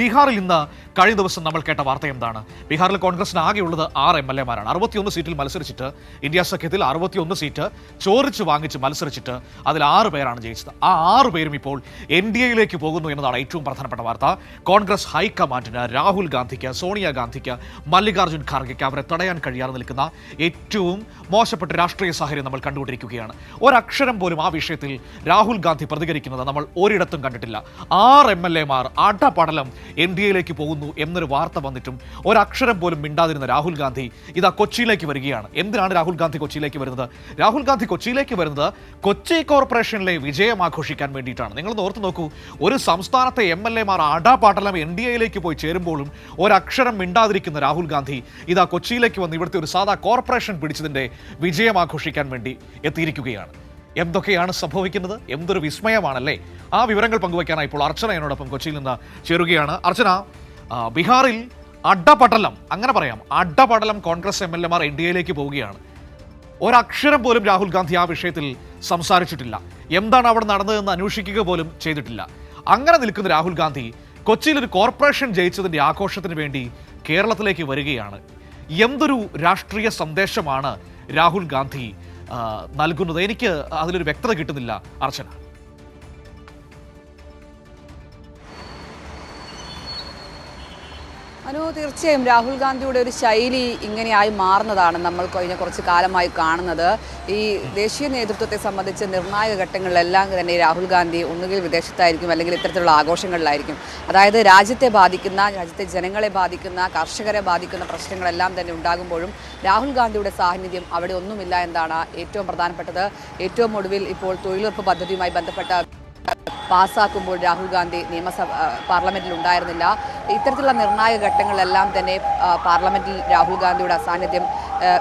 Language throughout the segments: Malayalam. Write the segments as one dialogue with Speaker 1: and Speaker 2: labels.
Speaker 1: ബീഹാറിൽ ഇന്ന് കഴിഞ്ഞ ദിവസം നമ്മൾ കേട്ട വാർത്ത എന്താണ്? ബീഹാറിൽ കോൺഗ്രസിന് ആകെയുള്ളത് 6 MLA-മാരാണ്. 61 സീറ്റിൽ മത്സരിച്ചിട്ട് ഇന്ത്യ സഖ്യത്തിൽ 61 സീറ്റ് ചോദിച്ച് വാങ്ങിച്ച് മത്സരിച്ചിട്ട് അതിൽ 6 പേരാണ് ജയിച്ചത്. ആ 6 പേരും ഇപ്പോൾ NDA-യിലേക്ക് പോകുന്നു എന്നതാണ് ഏറ്റവും പ്രധാനപ്പെട്ട വാർത്ത. കോൺഗ്രസ് ഹൈക്കമാൻഡിന്, രാഹുൽ ഗാന്ധിക്ക്, സോണിയാഗാന്ധിക്ക്, മല്ലികാർജ്ജുൻ ഖാർഗെക്ക് അവരെ തടയാൻ കഴിയാതെ നിൽക്കുന്ന ഏറ്റവും മോശപ്പെട്ട രാഷ്ട്രീയ സാഹചര്യം നമ്മൾ കണ്ടുകൊണ്ടിരിക്കുകയാണ്. ഒരക്ഷരം പോലും ആ വിഷയത്തിൽ രാഹുൽ ഗാന്ധി പ്രതികരിക്കുന്നത് നമ്മൾ ഒരിടത്തും കണ്ടിട്ടില്ല. 6 MLA-മാർ അടപടലം NDA-യിലേക്ക് പോകുന്നു എന്നൊരു വാർത്ത വന്നിട്ടും ഒരക്ഷരം പോലും മിണ്ടാതിരുന്ന രാഹുൽ ഗാന്ധി ഇതാ കൊച്ചിയിലേക്ക് വരികയാണ്. എന്തിനാണ് രാഹുൽ ഗാന്ധി കൊച്ചിയിലേക്ക് വരുന്നത്? രാഹുൽ ഗാന്ധി കൊച്ചിയിലേക്ക് വരുന്നത് കൊച്ചി കോർപ്പറേഷനിലെ വിജയം ആഘോഷിക്കാൻ വേണ്ടിയിട്ടാണ്. നിങ്ങളൊന്ന് ഓർത്ത് നോക്കൂ, ഒരു സംസ്ഥാനത്തെ MLA-മാർ അടപടലം NDA-യിലേക്ക് പോയി ചേരുമ്പോഴും ഒരക്ഷരം മിണ്ടാതിരിക്കുന്ന രാഹുൽ ഗാന്ധി ഇതാ കൊച്ചിയിലേക്ക് വന്ന് ഇവിടുത്തെ ഒരു സാധാ കോർപ്പറേഷൻ പിടിച്ചതിൻ്റെ വിജയം ആഘോഷിക്കാൻ വേണ്ടി എത്തിയിരിക്കുകയാണ്. എന്തൊക്കെയാണ് സംഭവിക്കുന്നത്? എന്തൊരു വിസ്മയമാണല്ലേ! ആ വിവരങ്ങൾ പങ്കുവയ്ക്കാനായി ഇപ്പോൾ അർച്ചന എന്നോടൊപ്പം കൊച്ചിയിൽ നിന്ന് ചേരുകയാണ്. അർച്ചന, ബീഹാറിൽ അഡപടലം, അങ്ങനെ പറയാം, അഡപടലം കോൺഗ്രസ് MLA-മാർ NDA-യിലേക്ക് പോവുകയാണ്. ഒരക്ഷരം പോലും രാഹുൽ ഗാന്ധി ആ വിഷയത്തിൽ സംസാരിച്ചിട്ടില്ല. എന്താണ് അവിടെ നടന്നതെന്ന് അന്വേഷിക്കുക പോലും ചെയ്തിട്ടില്ല. അങ്ങനെ നിൽക്കുന്ന രാഹുൽ ഗാന്ധി കൊച്ചിയിൽ ഒരു കോർപ്പറേഷൻ ജയിച്ചതിൻ്റെ ആഘോഷത്തിന് വേണ്ടി കേരളത്തിലേക്ക് വരികയാണ്. എന്തൊരു രാഷ്ട്രീയ സന്ദേശമാണ് രാഹുൽ ഗാന്ധി നൽകുന്നത്? എനിക്ക് അതിലൊരു വ്യക്തത കിട്ടുന്നില്ല അർച്ചന.
Speaker 2: തീർച്ചയായും രാഹുൽ ഗാന്ധിയുടെ ഒരു ശൈലി ഇങ്ങനെയായി മാറുന്നതാണ് നമ്മൾ കഴിഞ്ഞ കുറച്ച് കാലമായി കാണുന്നത്. ഈ ദേശീയ നേതൃത്വത്തെ സംബന്ധിച്ച് നിർണായക ഘട്ടങ്ങളിലെല്ലാം തന്നെ രാഹുൽ ഗാന്ധി ഒന്നുകിൽ വിദേശത്തായിരിക്കും, അല്ലെങ്കിൽ ഇത്തരത്തിലുള്ള ആഘോഷങ്ങളിലായിരിക്കും. അതായത് രാജ്യത്തെ ജനങ്ങളെ ബാധിക്കുന്ന, കർഷകരെ ബാധിക്കുന്ന പ്രശ്നങ്ങളെല്ലാം തന്നെ ഉണ്ടാകുമ്പോഴും രാഹുൽ ഗാന്ധിയുടെ സാന്നിധ്യം അവിടെ ഒന്നുമില്ല എന്നാണ് ഏറ്റവും പ്രധാനപ്പെട്ടത്. ഏറ്റവും ഒടുവിൽ ഇപ്പോൾ തൊഴിലുറപ്പ് പദ്ധതിയുമായി ബന്ധപ്പെട്ട പാസ്സാക്കുമ്പോൾ രാഹുൽ ഗാന്ധി പാർലമെന്റിൽ ഉണ്ടായിരുന്നില്ല. ഇത്തരത്തിലുള്ള നിർണായക ഘട്ടങ്ങളിലെല്ലാം തന്നെ പാർലമെന്റിൽ രാഹുൽ ഗാന്ധിയുടെ അസാന്നിധ്യം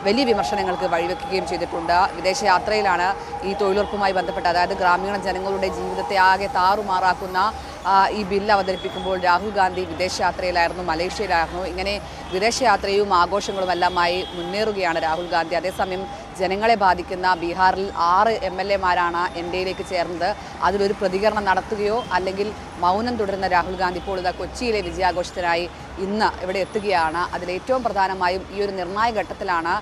Speaker 2: വലിയ വിമർശനങ്ങൾക്ക് വഴിവെക്കുകയും ചെയ്തിട്ടുണ്ട്. വിദേശയാത്രയിലാണ് ഈ തൊഴിലുറപ്പുമായി ബന്ധപ്പെട്ട്, അതായത് ഗ്രാമീണ ജനങ്ങളുടെ ജീവിതത്തെ ആകെ താറുമാറാക്കുന്ന ഈ ബില്ല് അവതരിപ്പിക്കുമ്പോൾ രാഹുൽ ഗാന്ധി വിദേശയാത്രയിലായിരുന്നു, മലേഷ്യയിലായിരുന്നു. ഇങ്ങനെ വിദേശയാത്രയും ആഘോഷങ്ങളും എല്ലാമായി മുന്നേറുകയാണ് രാഹുൽ ഗാന്ധി. അതേസമയം ജനങ്ങളെ ബാധിക്കുന്ന ബീഹാറിൽ 6 MLA-മാരാണ് NDA-യിലേക്ക് ചേർന്നത്. അതിലൊരു പ്രതികരണം നടത്തുകയോ അല്ലെങ്കിൽ മൗനം തുടരുന്ന രാഹുൽ ഗാന്ധി ഇപ്പോൾ ഇതാ കൊച്ചിയിലെ വിജയാഘോഷത്തിനായി ഇന്ന് ഇവിടെ എത്തുകയാണ്. അതിലേറ്റവും പ്രധാനമായും ഈ ഒരു നിർണായക ഘട്ടത്തിലാണ്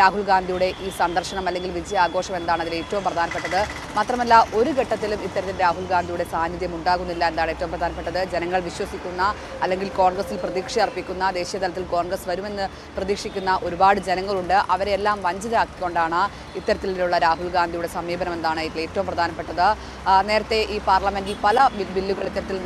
Speaker 2: രാഹുൽ ഗാന്ധിയുടെ ഈ സന്ദർശനം അല്ലെങ്കിൽ വിജയാഘോഷം എന്താണ് അതിലേറ്റവും പ്രധാനപ്പെട്ടത്. മാത്രമല്ല, ഒരു ഘട്ടത്തിലും ഇത്തരത്തിൽ രാഹുൽ ഗാന്ധിയുടെ സാന്നിധ്യം ഉണ്ടാകുന്നില്ല എന്നാണ് ഏറ്റവും പ്രധാനപ്പെട്ടത്. ജനങ്ങൾ വിശ്വസിക്കുന്ന, അല്ലെങ്കിൽ കോൺഗ്രസിൽ പ്രതീക്ഷ അർപ്പിക്കുന്ന, ദേശീയ തലത്തിൽ കോൺഗ്രസ് വരുമെന്ന് പ്രതീക്ഷിക്കുന്ന ഒരുപാട് ജനങ്ങളുണ്ട്. അവരെല്ലാം വഞ്ചിതരാക്കിക്കൊണ്ടാണ് ഇത്തരത്തിലുള്ള രാഹുൽ ഗാന്ധിയുടെ സമീപനം എന്നാണ് ഇതിൽ ഏറ്റവും പ്രധാനപ്പെട്ടത്. നേരത്തെ ഈ പാർലമെന്റിൽ പല ബില്ലുകൾ ഇത്തരത്തിൽ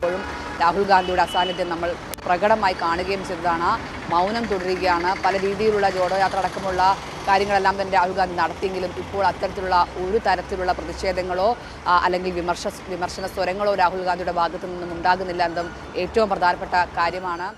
Speaker 2: പ്പോഴും രാഹുൽ ഗാന്ധിയുടെ അസാന്നിധ്യം നമ്മൾ പ്രകടമായി കാണുകയും ചെയ്തതാണ്. മൗനം തുടരുകയാണ്. പല രീതിയിലുള്ള ജോഡോ യാത്ര അടക്കമുള്ള കാര്യങ്ങളെല്ലാം തന്നെ രാഹുൽ ഗാന്ധി നടത്തിയെങ്കിലും ഇപ്പോൾ അത്തരത്തിലുള്ള ഒരു തരത്തിലുള്ള പ്രതിഷേധങ്ങളോ അല്ലെങ്കിൽ വിമർശന സ്വരങ്ങളോ രാഹുൽ ഗാന്ധിയുടെ ഭാഗത്തു നിന്നും ഉണ്ടാകുന്നില്ല എന്നതും ഏറ്റവും പ്രധാനപ്പെട്ട കാര്യമാണ്.